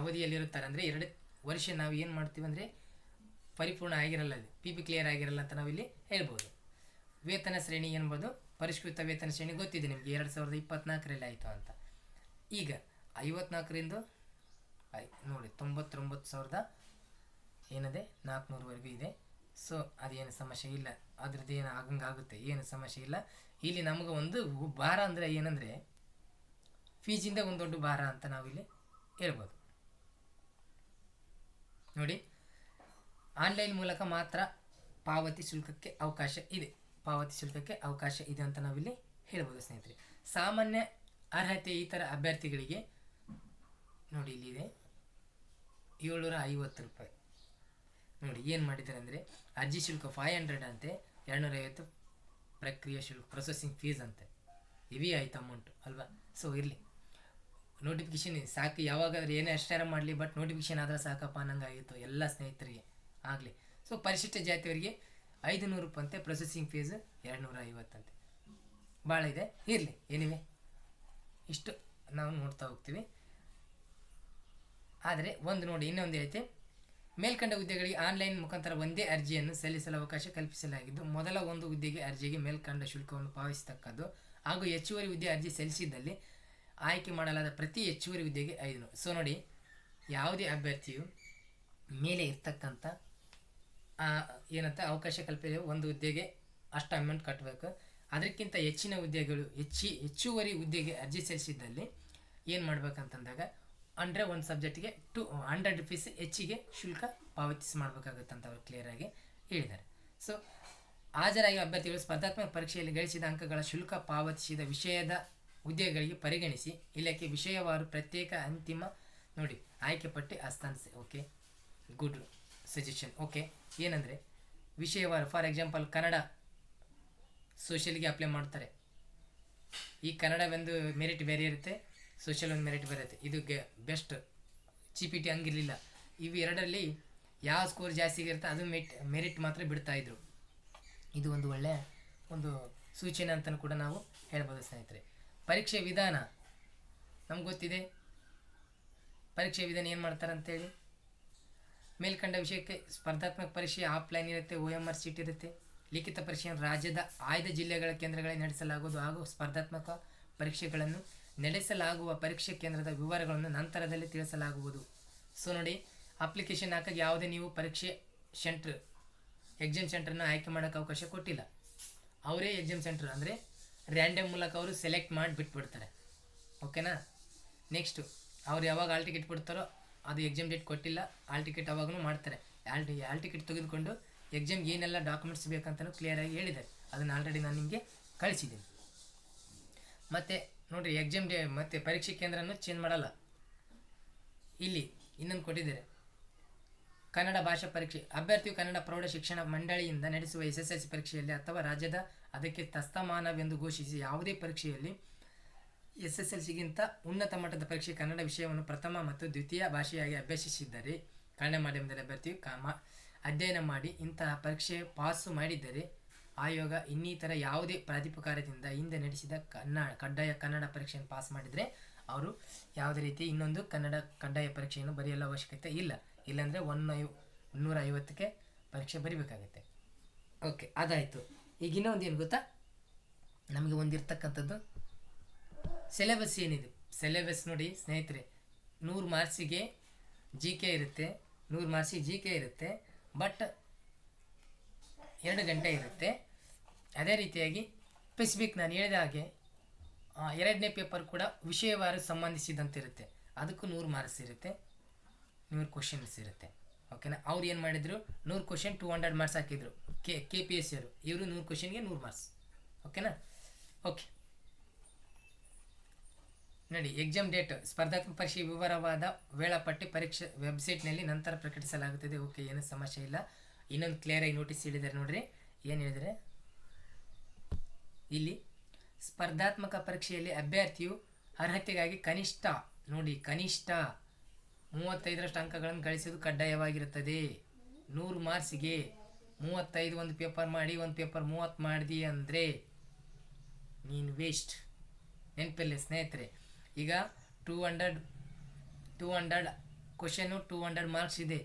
ಅವಧಿಯಲ್ಲಿರುತ್ತಾರೆ. ಅಂದರೆ 2 ವರ್ಷ ನಾವು ಏನು ಮಾಡ್ತೀವಿ ಅಂದರೆ ಪರಿಪೂರ್ಣ ಆಗಿರಲ್ಲ, PP ಕ್ಲಿಯರ್ ಆಗಿರಲ್ಲ ಅಂತ ನಾವಿಲ್ಲಿ ಹೇಳ್ಬೋದು. ವೇತನ ಶ್ರೇಣಿ ಏನ್ಬೋದು, ಪರಿಷ್ಕೃತ ವೇತನ ಶ್ರೇಣಿ ಗೊತ್ತಿದೆ ನಿಮಗೆ, 2024ರಲ್ಲಿ ಆಯಿತು ಅಂತ. ಈಗ 54ರಿಂದ ನೋಡಿ 99,000 ಏನಿದೆ 400ವರೆಗೂ ಇದೆ. ಸೊ ಅದೇನು ಸಮಸ್ಯೆ ಇಲ್ಲ, ಅದ್ರದ್ದು ಏನು ಆಗಂಗಾಗುತ್ತೆ, ಏನು ಸಮಸ್ಯೆ ಇಲ್ಲ. ಇಲ್ಲಿ ನಮಗೆ ಒಂದು ಭಾರ ಅಂದರೆ ಏನಂದರೆ ಫೀಸಿಂದ ಒಂದು ದೊಡ್ಡ ಭಾರ ಅಂತ ನಾವಿಲ್ಲಿ ಹೇಳ್ಬೋದು. ನೋಡಿ, ಆನ್ಲೈನ್ ಮೂಲಕ ಮಾತ್ರ ಪಾವತಿ ಶುಲ್ಕಕ್ಕೆ ಅವಕಾಶ ಇದೆ ಅಂತ ನಾವಿಲ್ಲಿ ಹೇಳ್ಬೋದು ಸ್ನೇಹಿತರೆ. ಸಾಮಾನ್ಯ ಅರ್ಹತೆ ಇತರ ಅಭ್ಯರ್ಥಿಗಳಿಗೆ ನೋಡಿ ಇಲ್ಲಿದೆ 750 ರೂಪಾಯಿ. ನೋಡಿ ಏನು ಮಾಡಿದ್ದಾರೆ ಅಂದರೆ ಅರ್ಜಿ ಶುಲ್ಕ 500 ಅಂತೆ, 250 ಪ್ರಕ್ರಿಯೆ ಶುಲ್ಕ, ಪ್ರೊಸೆಸಿಂಗ್ ಫೀಸ್ ಅಂತೆ. ಹೆವಿ ಆಯ್ತು ಅಮೌಂಟು ಅಲ್ವಾ? ಸೊ ಇರಲಿ, ನೋಟಿಫಿಕೇಷನ್ ಸಾಕು, ಯಾವಾಗಾದ್ರೂ ಏನೇ ಅಷ್ಟಾರ ಮಾಡಲಿ, ಬಟ್ ನೋಟಿಫಿಕೇಷನ್ ಆದರೆ ಸಾಕಪ್ಪ ಅನ್ನಂಗಾಗಿತ್ತು ಎಲ್ಲ ಸ್ನೇಹಿತರಿಗೆ ಆಗಲಿ. ಸೊ ಪರಿಶಿಷ್ಟ ಜಾತಿಯವರಿಗೆ 500 ರೂಪಾಯಿ ಅಂತೆ, ಪ್ರೊಸೆಸಿಂಗ್ ಫೀಸ್ 250 ಅಂತೆ. ಭಾಳ ಇದೆ, ಇರಲಿ. ಏನಿವೆ ಇಷ್ಟು ನಾವು ನೋಡ್ತಾ ಹೋಗ್ತೀವಿ. ಆದರೆ ಒಂದು ನೋಡಿ, ಇನ್ನೊಂದು ಐತೆ, ಮೇಲ್ಕಂಡ ಹುದ್ದೆಗಳಿಗೆ ಆನ್ಲೈನ್ ಮುಖಾಂತರ ಒಂದೇ ಅರ್ಜಿಯನ್ನು ಸಲ್ಲಿಸಲು ಅವಕಾಶ ಕಲ್ಪಿಸಲಾಗಿದ್ದು, ಮೊದಲ ಒಂದು ಹುದ್ದೆಗೆ ಅರ್ಜಿಗೆ ಮೇಲ್ಕಂಡ ಶುಲ್ಕವನ್ನು ಪಾವತಿಸತಕ್ಕದ್ದು ಹಾಗೂ ಹೆಚ್ಚುವರಿ ಹುದ್ದೆ ಅರ್ಜಿ ಸಲ್ಲಿಸಿದಲ್ಲಿ ಆಯ್ಕೆ ಮಾಡಲಾದ ಪ್ರತಿ ಹೆಚ್ಚುವರಿ ಹುದ್ದೆಗೆ 500. ಸೊ ನೋಡಿ, ಯಾವುದೇ ಅಭ್ಯರ್ಥಿಯು ಮೇಲೆ ಇರ್ತಕ್ಕಂಥ ಏನಂತ ಅವಕಾಶ ಕಲ್ಪಿಸಿದ ಒಂದು ಹುದ್ದೆಗೆ ಅಷ್ಟು ಅಮೌಂಟ್ ಕಟ್ಟಬೇಕು. ಅದಕ್ಕಿಂತ ಹೆಚ್ಚಿನ ಹುದ್ದೆಗಳು ಹೆಚ್ಚುವರಿ ಹುದ್ದೆಗೆ ಅರ್ಜಿ ಸಲ್ಲಿಸಿದ್ದಲ್ಲಿ ಏನು ಮಾಡ್ಬೇಕಂತಂದಾಗ ಅಂದರೆ ಒಂದು ಸಬ್ಜೆಕ್ಟಿಗೆ 100 ರೂಪೀಸ್ ಹೆಚ್ಚಿಗೆ ಶುಲ್ಕ ಪಾವತಿಸಿ ಮಾಡಬೇಕಾಗುತ್ತೆ ಅಂತ ಅವರು ಕ್ಲಿಯರಾಗಿ ಹೇಳಿದ್ದಾರೆ. ಸೊ ಹಾಜರಾಗಿ ಅಭ್ಯರ್ಥಿಗಳು ಸ್ಪರ್ಧಾತ್ಮಕ ಪರೀಕ್ಷೆಯಲ್ಲಿ ಗಳಿಸಿದ ಅಂಕಗಳ ಶುಲ್ಕ ಪಾವತಿಸಿದ ವಿಷಯದ ಹುದ್ದೆಗಳಿಗೆ ಪರಿಗಣಿಸಿ ಇಲಾಖೆ ವಿಷಯವಾರು ಪ್ರತ್ಯೇಕ ಅಂತಿಮ ನೋಡಿ ಆಯ್ಕೆ ಪಟ್ಟಿ ಹಸ್ತಾಂತರಿಸಿ. Okay, good suggestion. ಓಕೆ, ಏನಂದರೆ ವಿಷಯವಾರು, ಫಾರ್ ಎಕ್ಸಾಂಪಲ್ ಕನ್ನಡ ಸೋಷಿಯಲ್ಗೆ ಅಪ್ಲೈ ಮಾಡ್ತಾರೆ. ಈ ಕನ್ನಡ ಒಂದು ಮೆರಿಟ್ ಬೇರೆ ಇರುತ್ತೆ, ಸೋಷಿಯಲ್ ಒಂದು ಮೆರಿಟ್ ಬೇರೆ ಇರುತ್ತೆ. ಇದು ಬೆಸ್ಟ್. CPT ಹಂಗಿರಲಿಲ್ಲ. ಇವು ಎರಡರಲ್ಲಿ ಯಾವ ಸ್ಕೋರ್ ಜಾಸ್ತಿ ಇರುತ್ತೆ ಅದು ಮೆರಿಟ್ ಮಾತ್ರ ಬಿಡ್ತಾಯಿದ್ರು. ಇದು ಒಂದು ಒಳ್ಳೆಯ ಒಂದು ಸೂಚನೆ ಅಂತಲೂ ಕೂಡ ನಾವು ಹೇಳ್ಬೋದು ಸ್ನೇಹಿತರೆ. ಪರೀಕ್ಷೆ ವಿಧಾನ ನಮ್ಗೆ ಗೊತ್ತಿದೆ. ಪರೀಕ್ಷೆ ವಿಧಾನ ಏನು ಮಾಡ್ತಾರೆ ಅಂತೇಳಿ, ಮೇಲ್ಕಂಡ ವಿಷಯಕ್ಕೆ ಸ್ಪರ್ಧಾತ್ಮಕ ಪರೀಕ್ಷೆ ಆಫ್ಲೈನ್ ಇರುತ್ತೆ, OMR ಶೀಟ್ ಇರುತ್ತೆ. ಲಿಖಿತ ಪರೀಕ್ಷೆಯನ್ನು ರಾಜ್ಯದ ಆಯ್ದ ಜಿಲ್ಲೆಗಳ ಕೇಂದ್ರಗಳಲ್ಲಿ ನಡೆಸಲಾಗುವುದು ಹಾಗೂ ಸ್ಪರ್ಧಾತ್ಮಕ ಪರೀಕ್ಷೆಗಳನ್ನು ನಡೆಸಲಾಗುವ ಪರೀಕ್ಷೆ ಕೇಂದ್ರದ ವಿವರಗಳನ್ನು ನಂತರದಲ್ಲಿ ತಿಳಿಸಲಾಗುವುದು. ಸೊ ನೋಡಿ, ಅಪ್ಲಿಕೇಶನ್ ಹಾಕಾಗ ಯಾವುದೇ ನೀವು ಪರೀಕ್ಷೆ ಸೆಂಟ್ರ್ ಎಕ್ಸಾಮ್ ಸೆಂಟ್ರನ್ನು ಆಯ್ಕೆ ಮಾಡೋಕ್ಕೆ ಅವಕಾಶ ಕೊಟ್ಟಿಲ್ಲ. ಅವರೇ ಎಕ್ಸಾಮ್ ಸೆಂಟ್ರ್ ಅಂದರೆ ರ್ಯಾಂಡಮ್ ಮೂಲಕ ಅವರು ಸೆಲೆಕ್ಟ್ ಮಾಡಿ ಬಿಟ್ಬಿಡ್ತಾರೆ. ಓಕೆನಾ. ನೆಕ್ಸ್ಟು ಅವ್ರು ಯಾವಾಗ ಆಲ್ ಟಿಕೆಟ್ ಬಿಡ್ತಾರೋ ಅದು ಎಕ್ಸಾಮ್ ಡೇಟ್ ಕೊಟ್ಟಿಲ್ಲ, ಆಲ್ ಟಿಕೆಟ್ ಅವಾಗೂ ಮಾಡ್ತಾರೆ. ಆಲ್ ಟಿಕೆಟ್ ತೆಗೆದುಕೊಂಡು ಎಕ್ಸಾಮ್ಗೆ ಏನೆಲ್ಲ ಡಾಕ್ಯುಮೆಂಟ್ಸ್ ಬೇಕಂತಲೂ ಕ್ಲಿಯರಾಗಿ ಹೇಳಿದ್ದಾರೆ. ಅದನ್ನು ಆಲ್ರೆಡಿ ನಾನು ನಿಮಗೆ ಕಳಿಸಿದ್ದೀನಿ. ಮತ್ತು ನೋಡಿರಿ, ಎಕ್ಸಾಮ್ ಡೇ ಮತ್ತು ಪರೀಕ್ಷೆ ಕೇಂದ್ರನೂ ಚೇಂಜ್ ಮಾಡಲ್ಲ. ಇಲ್ಲಿ ಇನ್ನೊಂದು ಕೊಟ್ಟಿದ್ದಾರೆ, ಕನ್ನಡ ಭಾಷಾ ಪರೀಕ್ಷೆ. ಅಭ್ಯರ್ಥಿಯು ಕನ್ನಡ ಪ್ರೌಢ ಶಿಕ್ಷಣ ಮಂಡಳಿಯಿಂದ ನಡೆಸುವ SSLC ಪರೀಕ್ಷೆಯಲ್ಲಿ ಅಥವಾ ರಾಜ್ಯದ ಅದಕ್ಕೆ ತಸ್ತಮಾನವೆಂದು ಘೋಷಿಸಿ ಯಾವುದೇ ಪರೀಕ್ಷೆಯಲ್ಲಿ SSLCಗಿಂತ ಉನ್ನತ ಮಟ್ಟದ ಪರೀಕ್ಷೆ ಕನ್ನಡ ವಿಷಯವನ್ನು ಪ್ರಥಮ ಮತ್ತು ದ್ವಿತೀಯ ಭಾಷೆಯಾಗಿ ಅಭ್ಯಸಿಸಿದ್ದರೆ, ಕನ್ನಡ ಮಾಧ್ಯಮದಲ್ಲಿ ಅಭ್ಯರ್ಥಿಯು ಅಧ್ಯಯನ ಮಾಡಿ ಇಂತಹ ಪರೀಕ್ಷೆ ಪಾಸು ಮಾಡಿದ್ದರೆ ಆಯೋಗ ಇನ್ನಿತರ ಯಾವುದೇ ಪ್ರಾಧಿಕಾರದಿಂದ ಹಿಂದೆ ನಡೆಸಿದ ಕಡ್ಡಾಯ ಕನ್ನಡ ಪರೀಕ್ಷೆಯನ್ನು ಪಾಸ್ ಮಾಡಿದರೆ ಅವರು ಯಾವುದೇ ರೀತಿ ಇನ್ನೊಂದು ಕನ್ನಡ ಕಡ್ಡಾಯ ಪರೀಕ್ಷೆಯನ್ನು ಬರೆಯಲು ಅವಶ್ಯಕತೆ ಇಲ್ಲ. ಇಲ್ಲಾಂದರೆ 150ಕ್ಕೆ ಪರೀಕ್ಷೆ ಬರೀಬೇಕಾಗುತ್ತೆ. ಓಕೆ, ಅದಾಯಿತು. ಈಗ ಇನ್ನೊಂದು ಏನು ಗೊತ್ತಾ, ನಮಗೆ ಒಂದಿರ್ತಕ್ಕಂಥದ್ದು ಸಿಲೆಬಸ್ ಏನಿದೆ. ಸಿಲೆಬಸ್ ನೋಡಿ ಸ್ನೇಹಿತರೆ, 100 ಮಾರ್ಕ್ಸಿಗೆ GK ಇರುತ್ತೆ, 100 ಮಾರ್ಕ್ಸಿಗೆ GK ಇರುತ್ತೆ, ಬಟ್ 2 ಗಂಟೆ ಇರುತ್ತೆ. ಅದೇ ರೀತಿಯಾಗಿ ಸ್ಪೆಸಿಫಿಕ್ ನಾನು ಹೇಳಿದ ಹಾಗೆ 2ನೇ ಪೇಪರ್ ಕೂಡ ವಿಷಯವಾರು ಸಂಬಂಧಿಸಿದಂತೆ ಇರುತ್ತೆ. ಅದಕ್ಕೂ 100 ಮಾರ್ಕ್ಸ್ ಇರುತ್ತೆ, 100 ಕ್ವಶನ್ಸ್ ಇರುತ್ತೆ. ಓಕೆನಾ. ಅವ್ರು ಏನು ಮಾಡಿದರು, 100 ಕ್ವಶನ್ 200 ಮಾರ್ಕ್ಸ್ ಹಾಕಿದರು. KPSC ಅವರು ಇವರು 100 ಕ್ವಶನ್ಗೆ 100 ಮಾರ್ಕ್ಸ್. ಓಕೆನಾ. ಓಕೆ ನೋಡಿ, ಎಕ್ಸಾಮ್ ಡೇಟ್ ಸ್ಪರ್ಧಾತ್ಮಕ ಪರೀಕ್ಷೆ ವಿವರವಾದ ವೇಳಾಪಟ್ಟಿ ಪರೀಕ್ಷೆ ವೆಬ್ಸೈಟ್ನಲ್ಲಿ ನಂತರ ಪ್ರಕಟಿಸಲಾಗುತ್ತದೆ. ಓಕೆ, ಏನೂ ಸಮಸ್ಯೆ ಇಲ್ಲ. ಇನ್ನೊಂದು ಕ್ಲಿಯರಾಗಿ ನೋಟಿಸ್ ಹೇಳಿದ್ದಾರೆ ನೋಡ್ರಿ. ಏನು ಹೇಳಿದರೆ ಇಲ್ಲಿ, ಸ್ಪರ್ಧಾತ್ಮಕ ಪರೀಕ್ಷೆಯಲ್ಲಿ ಅಭ್ಯರ್ಥಿಯು ಅರ್ಹತೆಗಾಗಿ ಕನಿಷ್ಠ 35ರಷ್ಟು ಅಂಕಗಳನ್ನು ಗಳಿಸುವುದು ಕಡ್ಡಾಯವಾಗಿರುತ್ತದೆ. 100 ಮಾರ್ಕ್ಸಿಗೆ 35 ಒಂದು ಪೇಪರ್ ಮಾಡಿ, ಒಂದು ಪೇಪರ್ 30 ಮಾಡಿದಿ ಅಂದರೆ ನೀನು ವೇಸ್ಟ್. ನೆನಪಿರಲಿ ಸ್ನೇಹಿತರೆ. ಈಗ 200 ಕ್ವಶನು 200 ಮಾರ್ಕ್ಸ್ ಇದೆ.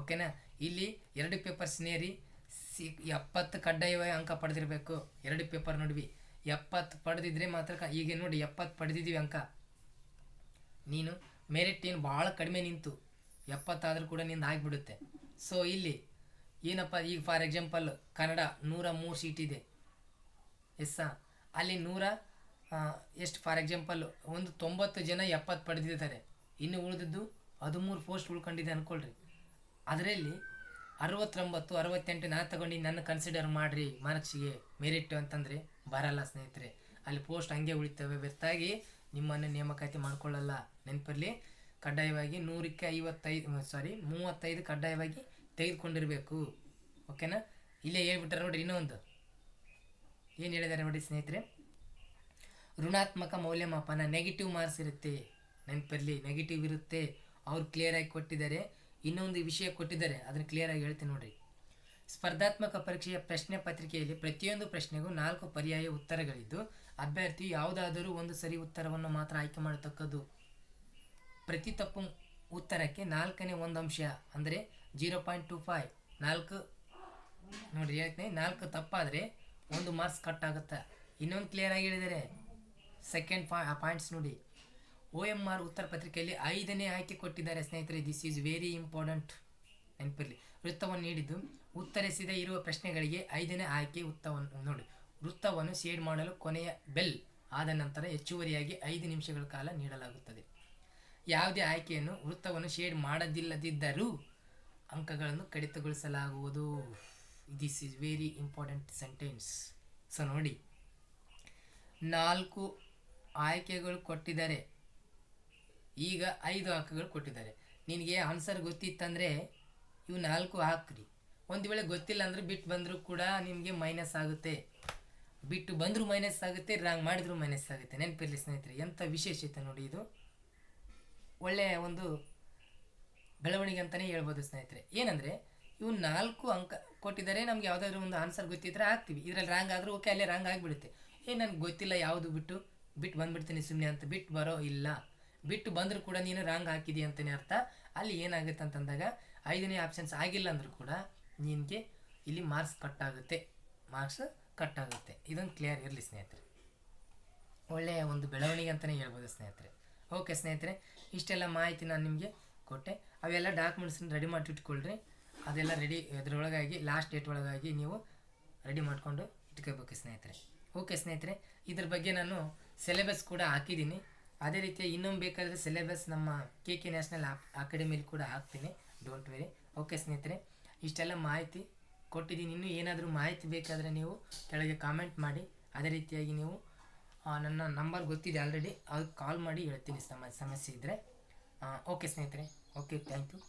ಓಕೆನಾ. ಇಲ್ಲಿ 2 ಪೇಪರ್ ಸೇರಿ 70 ಕಡ್ಡಾಯವಾಗಿ ಅಂಕ ಪಡೆದಿರಬೇಕು. 2 ಪೇಪರ್ ನೋಡ್ವಿ, 70 ಪಡೆದಿದ್ರೆ ಮಾತ್ರ. ಈಗ ನೋಡಿ 70 ಪಡೆದಿದ್ದೀವಿ ಅಂಕ. ನೀನು ಮೆರಿಟ್ ಏನು ಭಾಳ ಕಡಿಮೆ ನಿಂತು 70 ಆದರೂ ಕೂಡ ನಿಂದು ಆಗಿಬಿಡುತ್ತೆ. ಸೊ ಇಲ್ಲಿ ಏನಪ್ಪ, ಈಗ ಫಾರ್ ಎಕ್ಸಾಂಪಲ್ ಕನ್ನಡ 103 ಸೀಟ್ ಇದೆ. ಎಸ್ಸಾ, ಅಲ್ಲಿ ಎಷ್ಟು ಫಾರ್ ಎಕ್ಸಾಂಪಲ್ ಒಂದು 90 ಜನ 70 ಪಡೆದಿದ್ದಾರೆ. ಇನ್ನು ಉಳಿದದ್ದು 13 ಪೋಸ್ಟ್ ಉಳ್ಕೊಂಡಿದೆ ಅಂದ್ಕೊಳ್ರಿ. ಅದರಲ್ಲಿ 69, 68 ನಾನು ತಗೊಂಡು ನನ್ನ ಕನ್ಸಿಡರ್ ಮಾಡಿರಿ ಮಾರ್ಕ್ಸಿಗೆ ಮೆರಿಟ್ ಅಂತಂದರೆ ಬರಲ್ಲ ಸ್ನೇಹಿತರೆ. ಅಲ್ಲಿ ಪೋಸ್ಟ್ ಹಂಗೆ ಉಳಿತವೆ, ವ್ಯರ್ಥಾಗಿ ನಿಮ್ಮನ್ನು ನೇಮಕಾತಿ ಮಾಡ್ಕೊಳ್ಳಲ್ಲ. ನೆನಪಿರಲಿ, ಕಡ್ಡಾಯವಾಗಿ 100ಕ್ಕೆ 35 ಕಡ್ಡಾಯವಾಗಿ ತೆಗೆದುಕೊಂಡಿರಬೇಕು. ಓಕೆನಾ. ಇಲ್ಲೇ ಹೇಳ್ಬಿಟ್ಟಾರೆ ನೋಡಿರಿ. ಇನ್ನೊಂದು ಏನು ಹೇಳಿದ್ದಾರೆ ನೋಡಿ ಸ್ನೇಹಿತರೆ, ಋಣಾತ್ಮಕ ಮೌಲ್ಯಮಾಪನ ನೆಗೆಟಿವ್ ಮಾರ್ಕ್ಸ್ ಇರುತ್ತೆ. ನೆನಪಿರಲಿ, ನೆಗೆಟಿವ್ ಇರುತ್ತೆ. ಅವ್ರು ಕ್ಲಿಯರಾಗಿ ಕೊಟ್ಟಿದ್ದಾರೆ. ಇನ್ನೊಂದು ವಿಷಯ ಕೊಟ್ಟಿದ್ದಾರೆ, ಅದನ್ನು ಕ್ಲಿಯರಾಗಿ ಹೇಳ್ತೀನಿ ನೋಡಿರಿ. ಸ್ಪರ್ಧಾತ್ಮಕ ಪರೀಕ್ಷೆಯ ಪ್ರಶ್ನೆ ಪತ್ರಿಕೆಯಲ್ಲಿ ಪ್ರತಿಯೊಂದು ಪ್ರಶ್ನೆಗೂ 4 ಪರ್ಯಾಯ ಉತ್ತರಗಳಿದ್ದು ಅಭ್ಯರ್ಥಿ ಯಾವುದಾದರೂ ಒಂದು ಸರಿ ಉತ್ತರವನ್ನು ಮಾತ್ರ ಆಯ್ಕೆ ಮಾಡತಕ್ಕದ್ದು. ಪ್ರತಿ ತಪ್ಪು ಉತ್ತರಕ್ಕೆ 4ನೇ ಒಂದು ಅಂಶ ಅಂದರೆ 0.25. 4 ನೋಡಿರಿ ಹೇಳ್ತೀನಿ, 4 ತಪ್ಪಾದರೆ 1 ಮಾರ್ಕ್ಸ್ ಕಟ್ ಆಗುತ್ತೆ. ಇನ್ನೊಂದು ಕ್ಲಿಯರಾಗಿ ಹೇಳಿದ್ದಾರೆ. ಸೆಕೆಂಡ್ ಪಾಯಿಂಟ್ಸ್ ನೋಡಿ, OMR ಉತ್ತರ ಪತ್ರಿಕೆಯಲ್ಲಿ 5ನೇ ಆಯ್ಕೆ ಕೊಟ್ಟಿದ್ದಾರೆ ಸ್ನೇಹಿತರೆ. This is very important. ನೆನಪಿರಲಿ, ವೃತ್ತವನ್ನು ನೀಡಿದ್ದು ಉತ್ತರಿಸದೇ ಇರುವ ಪ್ರಶ್ನೆಗಳಿಗೆ 5ನೇ ಆಯ್ಕೆ ವೃತ್ತವನ್ನು ನೋಡಿ. ವೃತ್ತವನ್ನು ಶೇಡ್ ಮಾಡಲು ಕೊನೆಯ ಬೆಲ್ ಆದ ನಂತರ ಹೆಚ್ಚುವರಿಯಾಗಿ 5 ನಿಮಿಷಗಳ ಕಾಲ ನೀಡಲಾಗುತ್ತದೆ. ಯಾವುದೇ ಆಯ್ಕೆಯನ್ನು ವೃತ್ತವನ್ನು ಶೇಡ್ ಮಾಡದಿಲ್ಲದಿದ್ದರೂ ಅಂಕಗಳನ್ನು ಕಡಿತಗೊಳಿಸಲಾಗುವುದು. This is very important sentence. So ನೋಡಿ, 4 ಆಯ್ಕೆಗಳು ಕೊಟ್ಟಿದ್ದಾರೆ, ಈಗ 5 ಅಂಕಗಳು ಕೊಟ್ಟಿದ್ದಾರೆ. ನಿನಗೆ ಆನ್ಸರ್ ಗೊತ್ತಿತ್ತಂದರೆ ಇವು 4 ಹಾಕ್ರಿ. ಒಂದು ವೇಳೆ ಗೊತ್ತಿಲ್ಲ ಅಂದರೆ ಬಿಟ್ಟು ಬಂದರೂ ಕೂಡ ನಿಮಗೆ ಮೈನಸ್ ಆಗುತ್ತೆ. ಬಿಟ್ಟು ಬಂದರೂ ಮೈನಸ್ ಆಗುತ್ತೆ, ರಾಂಗ್ ಮಾಡಿದರೂ ಮೈನಸ್ ಆಗುತ್ತೆ. ನೆನಪಿರಲಿ ಸ್ನೇಹಿತರೆ, ಎಂಥ ವಿಶೇಷತೆ ನೋಡಿ. ಇದು ಒಳ್ಳೆಯ ಒಂದು ಬೆಳವಣಿಗೆ ಅಂತಲೇ ಹೇಳ್ಬೋದು ಸ್ನೇಹಿತರೆ. ಏನಂದರೆ ಇವು 4 ಅಂಕ ಕೊಟ್ಟಿದ್ದಾರೆ, ನಮ್ಗೆ ಯಾವುದಾದ್ರೂ ಒಂದು ಆನ್ಸರ್ ಗೊತ್ತಿದ್ದರೆ ಹಾಕ್ತೀವಿ. ಇದರಲ್ಲಿ ರಾಂಗ್ ಆದರೂ ಓಕೆ, ಅಲ್ಲೇ ರಾಂಗ್ ಆಗಿಬಿಡುತ್ತೆ. ನನಗೆ ಗೊತ್ತಿಲ್ಲ ಯಾವುದು ಬಿಟ್ಟು ಬಿಟ್ಟು ಬಂದುಬಿಡ್ತೀನಿ ಸುಮ್ಮನೆ ಅಂತ ಬಿಟ್ಟು ಬರೋ ಇಲ್ಲ. ಬಿಟ್ಟು ಬಂದರೂ ಕೂಡ ನೀನು ರಾಂಗ್ ಹಾಕಿದಿ ಅಂತಲೇ ಅರ್ಥ. ಅಲ್ಲಿ ಏನಾಗುತ್ತೆ ಅಂತಂದಾಗ 5ನೇ ಆಪ್ಷನ್ಸ್ ಆಗಿಲ್ಲ ಅಂದರೂ ಕೂಡ ನಿನಗೆ ಇಲ್ಲಿ ಮಾರ್ಕ್ಸ್ ಕಟ್ ಆಗುತ್ತೆ. ಇದೊಂದು ಕ್ಲಿಯರ್ ಇರಲಿ ಸ್ನೇಹಿತರೆ. ಒಳ್ಳೆಯ ಒಂದು ಬೆಳವಣಿಗೆ ಅಂತಲೇ ಹೇಳ್ಬೋದು ಸ್ನೇಹಿತರೆ. ಓಕೆ ಸ್ನೇಹಿತರೆ, ಇಷ್ಟೆಲ್ಲ ಮಾಹಿತಿ ನಾನು ನಿಮಗೆ ಕೊಟ್ಟೆ. ಅವೆಲ್ಲ ಡಾಕ್ಯುಮೆಂಟ್ಸ್ನ ರೆಡಿ ಮಾಡಿ ಇಟ್ಕೊಳ್ರಿ. ಅದೆಲ್ಲ ರೆಡಿ ಇದರೊಳಗಾಗಿ ಲಾಸ್ಟ್ ಡೇಟ್ ಒಳಗಾಗಿ ನೀವು ರೆಡಿ ಮಾಡಿಕೊಂಡು ಇಟ್ಕೋಬೇಕು ಸ್ನೇಹಿತರೆ. ಓಕೆ ಸ್ನೇಹಿತರೆ, ಇದ್ರ ಬಗ್ಗೆ ನಾನು ಸಿಲೆಬಸ್ ಕೂಡ ಹಾಕಿದ್ದೀನಿ. ಅದೇ ರೀತಿ ಇನ್ನೊಂದು ಬೇಕಾದರೆ ಸಿಲೆಬಸ್ ನಮ್ಮ KK ನ್ಯಾಷನಲ್ ಅಕಾಡೆಮಿಲಿ ಕೂಡ ಹಾಕ್ತೀನಿ, ಡೋಂಟ್ ವೆರಿ. ಓಕೆ ಸ್ನೇಹಿತರೆ, ಇಷ್ಟೆಲ್ಲ ಮಾಹಿತಿ ಕೊಟ್ಟಿದ್ದೀನಿ. ಇನ್ನೂ ಏನಾದರೂ ಮಾಹಿತಿ ಬೇಕಾದರೆ ನೀವು ಕೆಳಗೆ ಕಾಮೆಂಟ್ ಮಾಡಿ. ಅದೇ ರೀತಿಯಾಗಿ ನೀವು ನನ್ನ ನಂಬರ್ ಗೊತ್ತಿದೆ ಆಲ್ರೆಡಿ, ಅದಕ್ಕೆ ಕಾಲ್ ಮಾಡಿ ಹೇಳ್ತೀನಿ ಸಮಸ್ಯೆ ಇದ್ದರೆ. ಓಕೆ ಸ್ನೇಹಿತರೆ, ಓಕೆ, ಥ್ಯಾಂಕ್ ಯು.